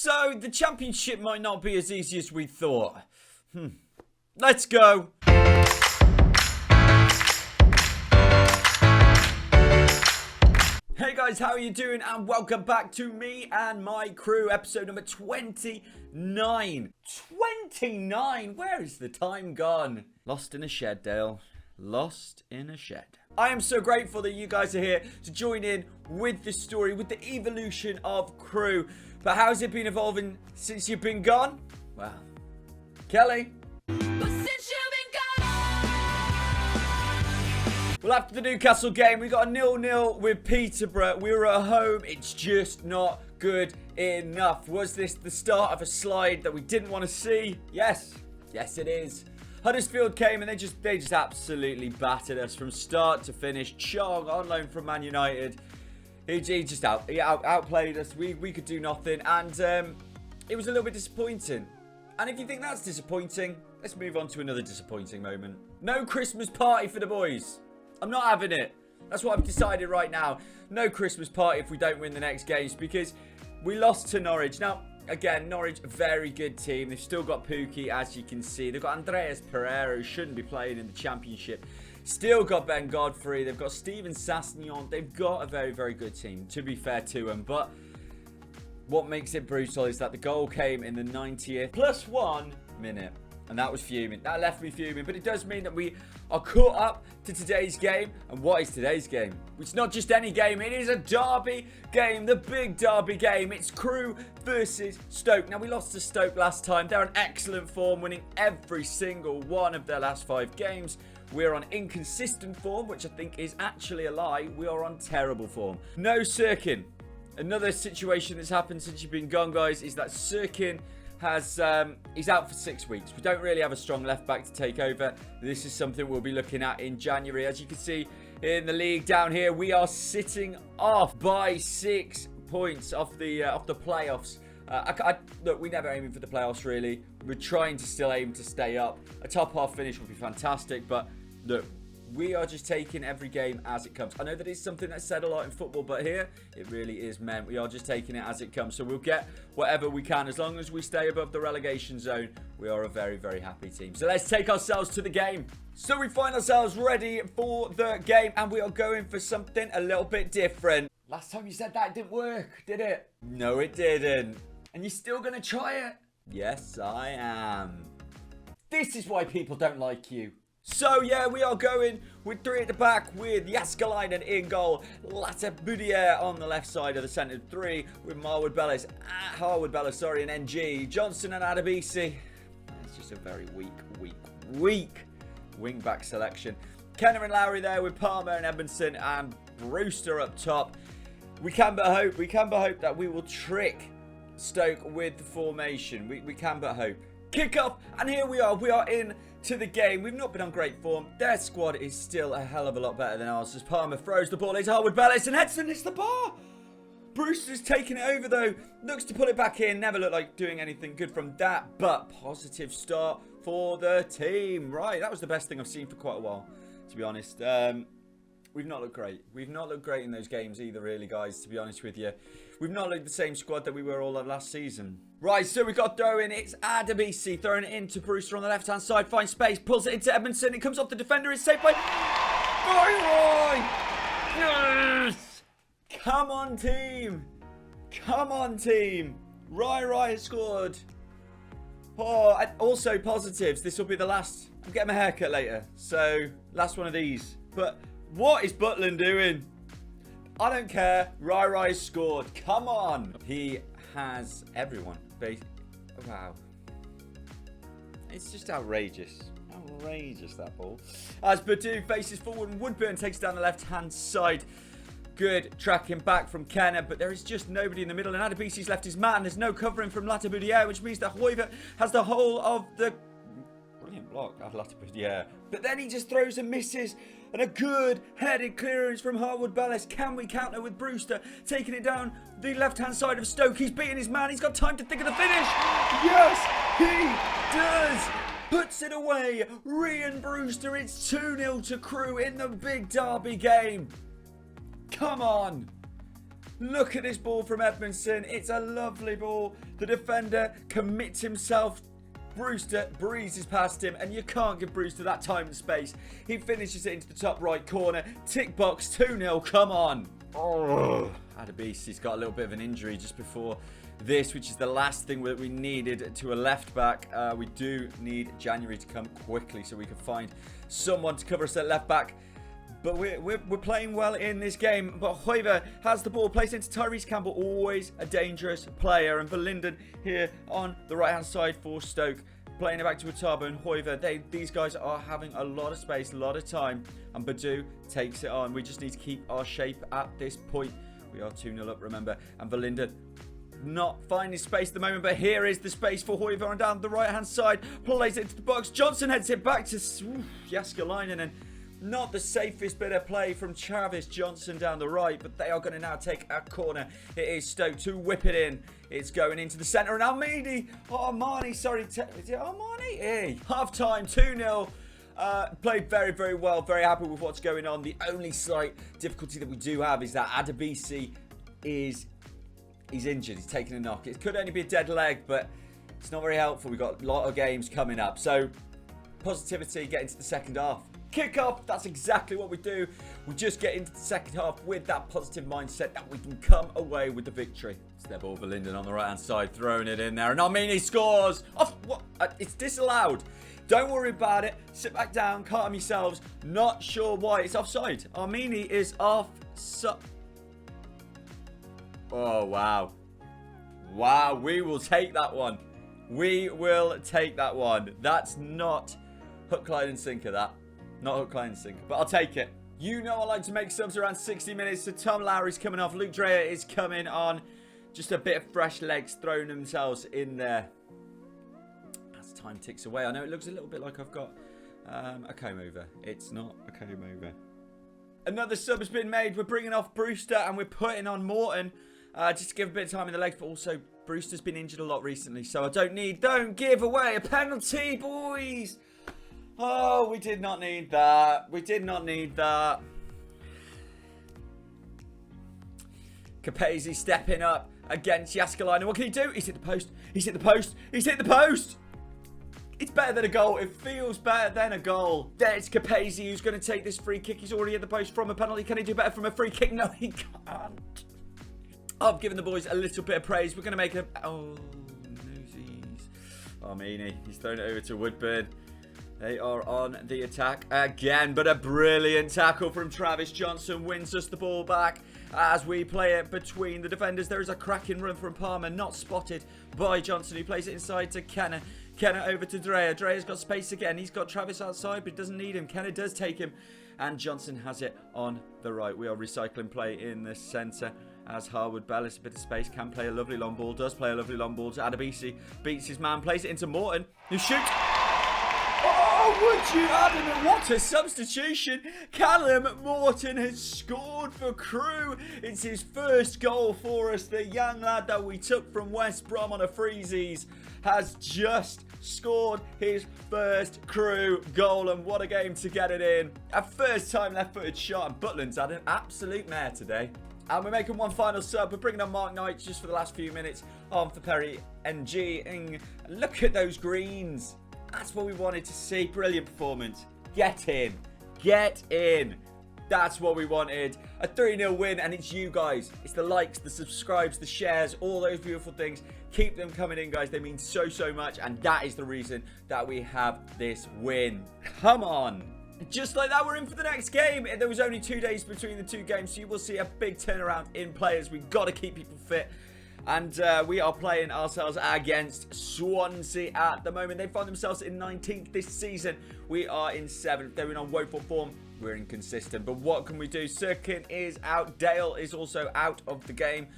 So, the championship might not be as easy as we thought. Let's go. Hey guys, how are you doing? And welcome back to Me and My Crewe, episode number 29. 29? Where is the time gone? Lost in a shed, Dale. Lost in a shed. I am so grateful that you guys are here to join in with the story, with the evolution of Crewe. But how's it been evolving since you've been gone? Well, Kelly. Well, after the Newcastle game, we got a 0-0 with Peterborough. We were at home. It's just not good enough. Was this the start of a slide that we didn't want to see? Yes. Yes, it is. Huddersfield came and they just absolutely battered us from start to finish. Chong on loan from Man United. He just outplayed us. We could do nothing. And it was a little bit disappointing. And if you think that's disappointing, let's move on to another disappointing moment. No Christmas party for the boys. I'm not having it. That's what I've decided right now. No Christmas party if we don't win the next games, because we lost to Norwich. Now, again, Norwich, a very good team. They've still got Pukki, as you can see. They've got Andreas Pereira, who shouldn't be playing in the Championship. Still got Ben Godfrey. They've got Steven Sassignon. They've got a very, very good team, to be fair to them. But what makes it brutal is that the goal came in the 90th plus 1 minute. And that was fuming. That left me fuming. But it does mean that we are caught up to today's game. And what is today's game? It's not just any game. It is a derby game. The big derby game. It's Crewe versus Stoke. Now, we lost to Stoke last time. They're on excellent form, winning every single one of their last 5 games. We're on inconsistent form, which I think is actually a lie. We are on terrible form. No Sirkin. Another situation that's happened since you've been gone, guys, is that Sirkin he's out for 6 weeks. We don't really have a strong left back to take over. This is something we'll be looking at in January. As you can see in the league down here, we are sitting off by 6 points off the playoffs. Look, we never aiming for the playoffs really. We're trying to still aim to stay up. A top half finish would be fantastic, but look, we are just taking every game as it comes. I know that it's something that's said a lot in football, but here, it really is meant. We are just taking it as it comes. So we'll get whatever we can. As long as we stay above the relegation zone, we are a very, very happy team. So let's take ourselves to the game. So we find ourselves ready for the game, and we are going for something a little bit different. Last time you said that, it didn't work, did it? No, it didn't. And you're still going to try it? Yes, I am. This is why people don't like you. So, yeah, we are going with 3 at the back with Jaskalainen in goal. Lattebudier on the left side of the centre 3 with Harwood Bellis, and NG. Johnson and Adebisi. It's just a very weak wing-back selection. Kenner and Lowry there with Palmer and Edmondson and Brewster up top. We can but hope. We can but hope that we will trick Stoke with the formation. We can but hope. Kick off, and here we are. We are in to the game. We've not been on great form. Their squad is still a hell of a lot better than ours. As Palmer throws the ball into Harwood Bellis, and Edson hits the bar. Brewster's taking it over though. Looks to pull it back in. Never looked like doing anything good from that, but positive start for the team. Right, that was the best thing I've seen for quite a while, to be honest. We've not looked great. We've not looked great in those games either, really, guys, to be honest with you. We've not looked the same squad that we were all of last season. Right, so we've got throw in. It's Adebisi throwing it into Brewster on the left-hand side. Finds space, pulls it into Edmondson. It comes off the defender. It's saved by Roy. Yes! Come on, team. Come on, team. Rai has scored. Oh, and also positives. This will be the last. I'm getting my haircut later, so last one of these. But what is Butland doing? I don't care. Rai has scored. Come on. He has everyone. Wow. It's just outrageous. Outrageous, that ball. As Badu faces forward and Woodburn takes down the left-hand side. Good tracking back from Kenner, but there is just nobody in the middle. And Adebisi's left his man. There's no covering from Lattebudier, which means that Hoiver has the whole of the... Brilliant block, Lattebudier. But then he just throws and misses. And a good headed clearance from Harwood Bellis. Can we counter with Brewster taking it down the left-hand side of Stoke? He's beating his man. He's got time to think of the finish. Yes, he does. Puts it away. Ryan Brewster. It's 2-0 to Crewe in the big derby game. Come on. Look at this ball from Edmondson. It's a lovely ball. The defender commits himself. Brewster breezes past him, and you can't give Brewster that time and space. He finishes it into the top right corner. Tick box, 2-0. Come on. Oh, Adebisi's got a little bit of an injury just before this, which is the last thing that we needed to a left back. We do need January to come quickly so we can find someone to cover us at left back. But we're playing well in this game. But Hoiver has the ball, placed into Tyrese Campbell, always a dangerous player. And Verlinden here on the right-hand side for Stoke, playing it back to Otabo and Hoiver. These guys are having a lot of space, a lot of time. And Badu takes it on. We just need to keep our shape at this point. We are 2-0 up, remember. And Verlinden not finding space at the moment, but here is the space for Hoiver on down the right-hand side. Plays it into the box. Johnson heads it back to Jaskalainen, and not the safest bit of play from Travis Johnson down the right, but they are going to now take a corner. It is Stoke to whip it in. It's going into the centre, and Armani, sorry, is it Armani? Hey, half-time, 2-0. Played very, very well. Very happy with what's going on. The only slight difficulty that we do have is that Adebisi he's injured. He's taking a knock. It could only be a dead leg, but it's not very helpful. We've got a lot of games coming up. So, positivity, get into the second half. Kick off, that's exactly what we do. We just get into the second half with that positive mindset that we can come away with the victory. It's their ball for Linden on the right-hand side, throwing it in there. And Armini scores. What? It's disallowed. Don't worry about it. Sit back down, calm yourselves. Not sure why. It's offside. Armini is offside. Oh, wow. Wow, we will take that one. We will take that one. That's not hook, line, and sinker, that. Not hook, line, and sinker, but I'll take it. You know I like to make subs around 60 minutes, so Tom Lowry's coming off. Luke Dreyer is coming on. Just a bit of fresh legs throwing themselves in there. As time ticks away, I know it looks a little bit like I've got a comb over. It's not a comb over. Another sub has been made. We're bringing off Brewster and we're putting on Morton. Just to give a bit of time in the legs, but also Brewster's been injured a lot recently, so I don't give away a penalty, boys. Oh, we did not need that. We did not need that. Capesi stepping up against Jaskalainen. What can he do? He's hit the post. He's hit the post. He's hit the post. It's better than a goal. It feels better than a goal. There's Capesi who's going to take this free kick. He's already at the post from a penalty. Can he do better from a free kick? No, he can't. I've given the boys a little bit of praise. We're going to make a... Oh, newsies. Armini. He's thrown it over to Woodburn. They are on the attack again, but a brilliant tackle from Travis Johnson wins us the ball back as we play it between the defenders. There is a cracking run from Palmer, not spotted by Johnson, who plays it inside to Kenner. Kenner over to Dreyer. Dreyer's got space again. He's got Travis outside, but he doesn't need him. Kenner does take him, and Johnson has it on the right. We are recycling play in the centre as Harwood Bellis, a bit of space, can play a lovely long ball, does play a lovely long ball to Adebisi. Beats his man, plays it into Morton, who shoots. Oh, would you, Adam? What a substitution. Callum Morton has scored for Crewe. It's his first goal for us. The young lad that we took from West Brom on a freezies has just scored his first Crewe goal, and what a game to get it in. A first time left-footed shot, and Butland's had an absolute mare today. And we're making one final sub. We're bringing on Mark Knight just for the last few minutes on for Perry NG. And look at those greens. That's what we wanted to see. Brilliant performance. Get in. Get in. That's what we wanted. A 3-0 win, and it's you guys. It's the likes, the subscribes, the shares, all those beautiful things. Keep them coming in, guys. They mean so, so much, and that is the reason that we have this win. Come on. Just like that, we're in for the next game. There was only 2 days between the two games, so you will see a big turnaround in players. We've got to keep people fit. And we are playing ourselves against Swansea at the moment. They find themselves in 19th this season. We are in 7th. They're in on woeful form. We're inconsistent. But what can we do? Sirkin is out. Dale is also out of the game.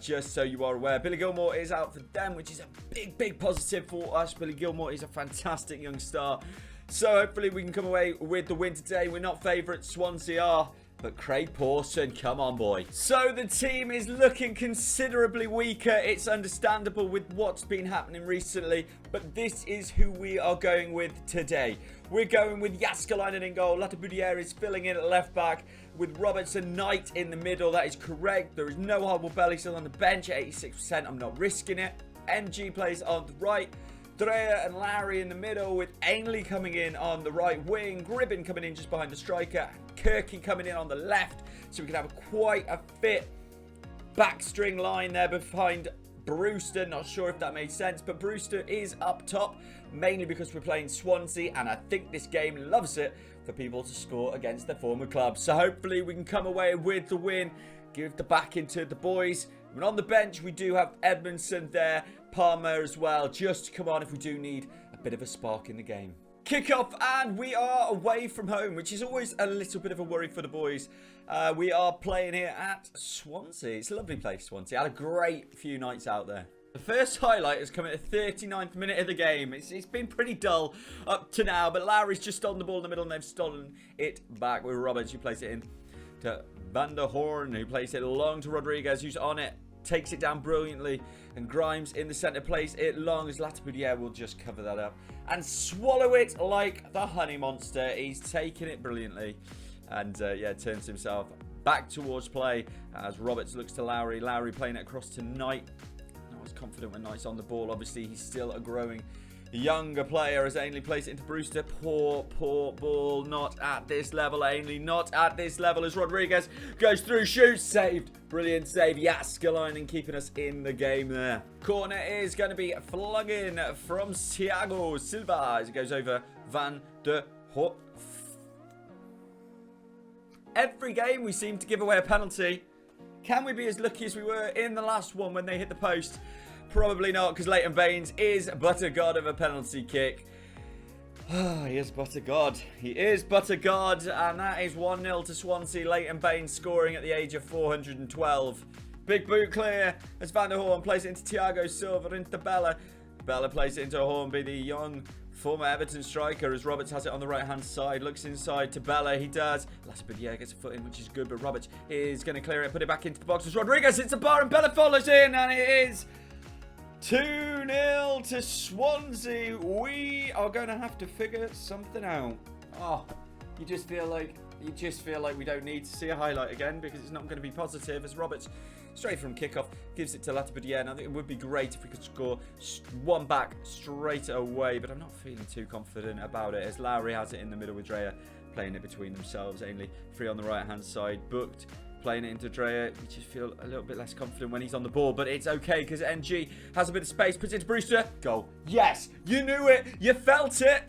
Just so you are aware. Billy Gilmore is out for them, which is a big, big positive for us. Billy Gilmore is a fantastic young star. So hopefully we can come away with the win today. We're not favourites. Swansea are. But Craig Pawson, come on, boy. So the team is looking considerably weaker. It's understandable with what's been happening recently. But this is who we are going with today. We're going with Jaskalainen in goal. Latabudier is filling in at left back with Robertson Knight in the middle. That is correct. There is no horrible belly still on the bench at 86%. I'm not risking it. MG plays on the right. Dreyer and Larry in the middle with Ainley coming in on the right wing. Gribbin coming in just behind the striker. Kirky coming in on the left. So we can have quite a fit backstring line there behind Brewster. Not sure if that made sense, but Brewster is up top. Mainly because we're playing Swansea. And I think this game loves it for people to score against their former club. So hopefully we can come away with the win. Give the backing to the boys. And on the bench we do have Edmondson there. Palmer as well, just to come on if we do need a bit of a spark in the game. Kick-off, and we are away from home, which is always a little bit of a worry for the boys. We are playing here at Swansea. It's a lovely place, Swansea. I had a great few nights out there. The first highlight has come at the 39th minute of the game. It's been pretty dull up to now, but Lowry's just stolen the ball in the middle and they've stolen it back with Roberts, who plays it in to Van der Horn, who plays it long to Rodriguez, who's on it. Takes it down brilliantly, and Grimes in the centre plays it long as Latabudier will just cover that up and swallow it like the honey monster. He's taking it brilliantly, and yeah, turns himself back towards play as Roberts looks to Lowry. Lowry playing it across to Knight. Not as confident when Knight's on the ball. Obviously, he's still a growing younger player as Ainley plays it into Brewster. Poor ball. Not at this level, Ainley. Not at this level as Rodriguez goes through, shoots, saved. Brilliant save. Jaskalainen keeping us in the game there. Corner is going to be flung in from Thiago Silva as it goes over Van der Horn. Every game we seem to give away a penalty. Can we be as lucky as we were in the last one when they hit the post? Probably not, because Leighton Baines is but a god of a penalty kick. He is but a god. He is but a god. And that is 1-0 to Swansea. Leighton Baines scoring at the age of 412. Big boot clear as Van der Horn plays it into Thiago Silva, into Bella. Bella plays it into Hornby, the young former Everton striker, as Roberts has it on the right-hand side. Looks inside to Bella. He does. Latabudier gets a foot in, which is good, but Roberts is going to clear it, put it back into the box as Rodriguez hits the bar and Bella follows in, and it is 2-0 to Swansea. We are going to have to figure something out. Oh, you just feel like we don't need to see a highlight again because it's not going to be positive as Roberts straight from kickoff gives it to Latabudier. And I think it would be great if we could score one back straight away, but I'm not feeling too confident about it as Lowry has it in the middle with Dreyer playing it between themselves. Ainley free on the right hand side, booked. Playing it into Dreyer. We just feel a little bit less confident when he's on the ball, but it's okay because NG has a bit of space, puts it to Brewster. Goal. Yes, you knew it. You felt it.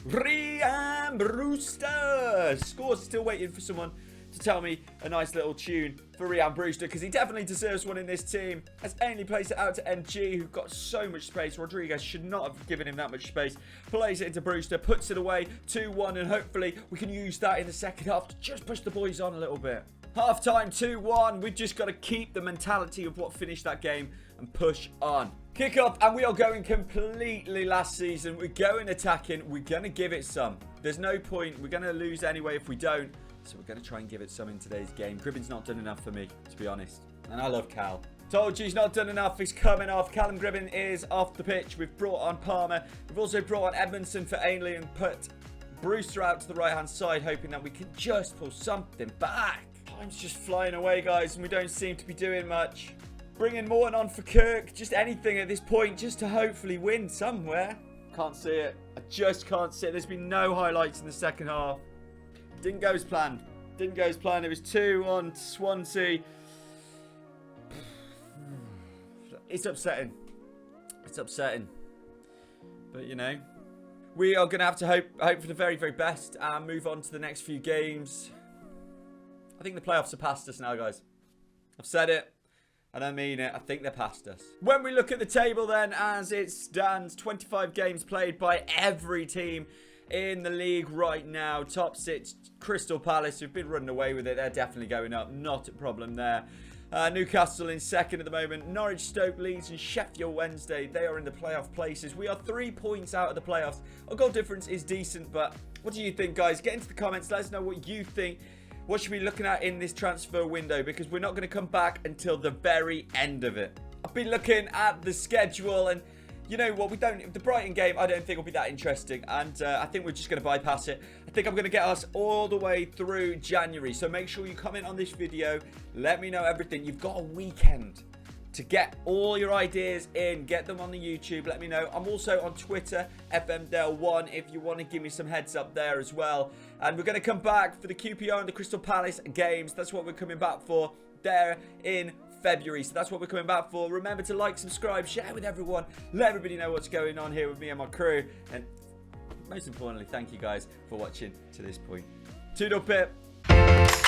Ryan Brewster scores. Still waiting for someone to tell me a nice little tune for Ryan Brewster because he definitely deserves one in this team. As Ainley plays it out to NG, who got so much space. Rodriguez should not have given him that much space. Plays it into Brewster, puts it away 2-1, and hopefully we can use that in the second half to just push the boys on a little bit. Half time 2-1. We've just got to keep the mentality of what finished that game and push on. Kick up, and we are going completely last season. We're going attacking. We're going to give it some. There's no point. We're going to lose anyway if we don't. So we're going to try and give it some in today's game. Gribbin's not done enough for me, to be honest. And I love Cal. Told you he's not done enough. He's coming off. Callum Gribbin is off the pitch. We've brought on Palmer. We've also brought on Edmondson for Ainley and put Brewster out to the right-hand side, hoping that we can just pull something back. Time's just flying away, guys, and we don't seem to be doing much. Bringing Morton on for Kirk. Just anything at this point, just to hopefully win somewhere. Can't see it. I just can't see it. There's been no highlights in the second half. Didn't go as planned. Didn't go as planned. It was 2-1 to Swansea. It's upsetting. It's upsetting. But, you know, we are going to have to hope for the very, very best and move on to the next few games. I think the playoffs are past us now, guys. I've said it. And I mean it. I think they're past us. When we look at the table then, as it stands, 25 games played by every team in the league right now. Top 6, Crystal Palace, who've been running away with it. They're definitely going up. Not a problem there. Newcastle in second at the moment. Norwich, Stoke, Leeds and Sheffield Wednesday. They are in the playoff places. We are 3 points out of the playoffs. Our goal difference is decent, but what do you think, guys? Get into the comments. Let us know what you think. What should we be looking at in this transfer window? Because we're not going to come back until the very end of it. I've been looking at the schedule, and you know what, the Brighton game I don't think will be that interesting, and I think we're just going to bypass it. I think I'm going to get us all the way through January, so make sure you comment on this video, let me know everything. You've got a weekend to get all your ideas in, get them on the YouTube, let me know. I'm also on Twitter, FMDale1, if you want to give me some heads up there as well. And we're going to come back for the QPR and the Crystal Palace games. That's what we're coming back for there in February. So that's what we're coming back for. Remember to like, subscribe, share with everyone. Let everybody know what's going on here with me and my crew. And most importantly, thank you guys for watching to this point. Toodle pip.